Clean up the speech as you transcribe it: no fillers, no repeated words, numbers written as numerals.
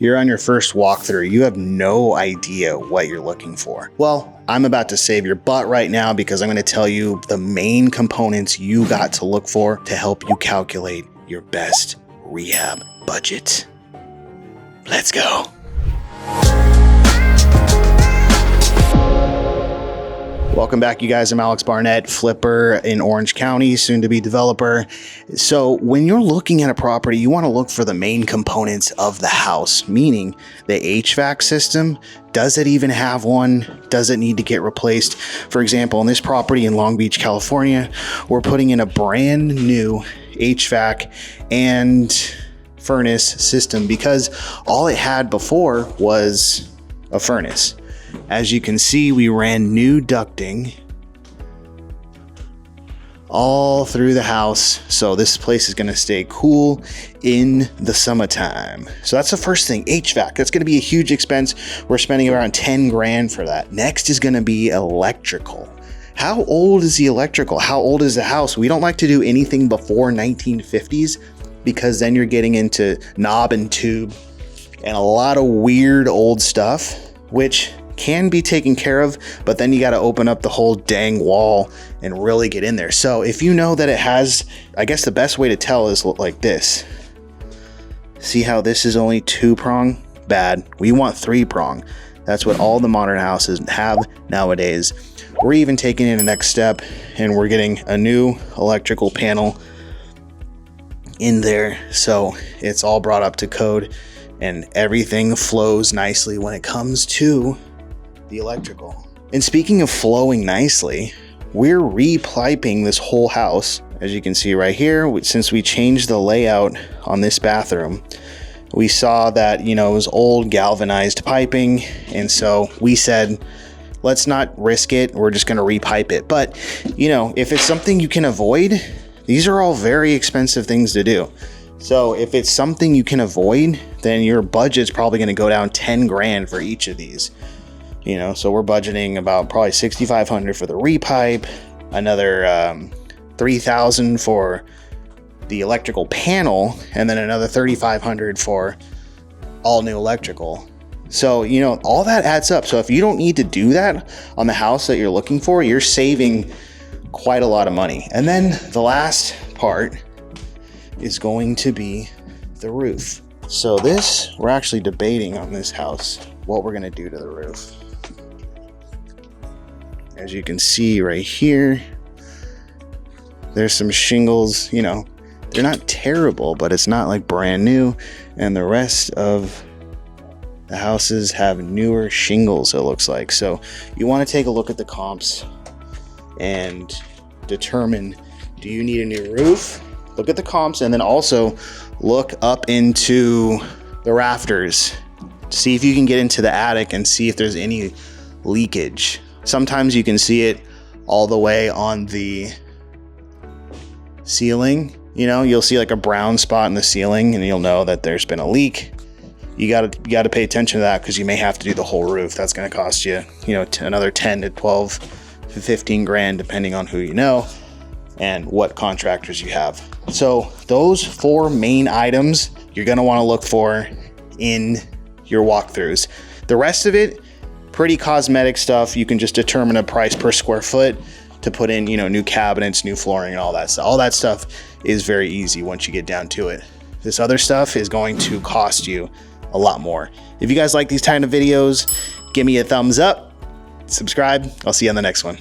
You're on your first walkthrough. You have no idea what you're looking for. Well, I'm about to save your butt right now because I'm going to tell you the main components you got to look for to help you calculate your best rehab budget. Let's go. Welcome back, you guys. I'm Alex Barnett, flipper in Orange County, soon to be developer. So when you're looking at a property, you want to look for the main components of the house, meaning the HVAC system. Does it even have one? Does it need to get replaced? For example, in this property in Long Beach, California, we're putting in a brand new HVAC and furnace system because all it had before was a furnace. As you can see, we ran new ducting all through the house, so this place is going to stay cool in the summertime. So that's the first thing, HVAC. That's going to be a huge expense. We're spending around 10 grand for that. Next is going to be electrical. How old is the electrical? How old is the house? We don't like to do anything before 1950s because then you're getting into knob and tube and a lot of weird old stuff, which can be taken care of, but then you got to open up the whole dang wall and really get in there. So if you know that it has, I guess the best way to tell is like this. See how this is only 2-prong? Bad. We want 3-prong. That's what all the modern houses have nowadays. We're even taking it a next step and we're getting a new electrical panel in there. So it's all brought up to code and everything flows nicely when it comes to the electrical. And speaking of flowing nicely, we're repiping this whole house. As you can see right here, since we changed the layout on this bathroom, we saw that, it was old galvanized piping. And so we said, let's not risk it. We're just going to repipe it. But, if it's something you can avoid, these are all very expensive things to do. So if it's something you can avoid, then your budget's probably going to go down 10 grand for each of these. So we're budgeting about probably $6,500 for the repipe, another $3,000 for the electrical panel, and then another $3,500 for all new electrical. So, all that adds up. So if you don't need to do that on the house that you're looking for, you're saving quite a lot of money. And then the last part is going to be the roof. So we're actually debating on this house what we're going to do to the roof. As you can see right here, there's some shingles, they're not terrible, but it's not like brand new. And the rest of the houses have newer shingles, it looks like. So you want to take a look at the comps and determine, do you need a new roof? Look at the comps and then also look up into the rafters. See if you can get into the attic and see if there's any leakage. Sometimes you can see it all the way on the ceiling. You'll see like a brown spot in the ceiling and you'll know that there's been a leak. You got to pay attention to that because you may have to do the whole roof. That's going to cost you, another 10 to 12 to 15 grand depending on who you know and what contractors you have. So those 4 main items you're going to want to look for in your walkthroughs. The rest of it, pretty cosmetic stuff. You can just determine a price per square foot to put in, new cabinets, new flooring, and all that stuff. All that stuff is very easy once you get down to it. This other stuff is going to cost you a lot more. If you guys like these kind of videos, give me a thumbs up, subscribe. I'll see you on the next one.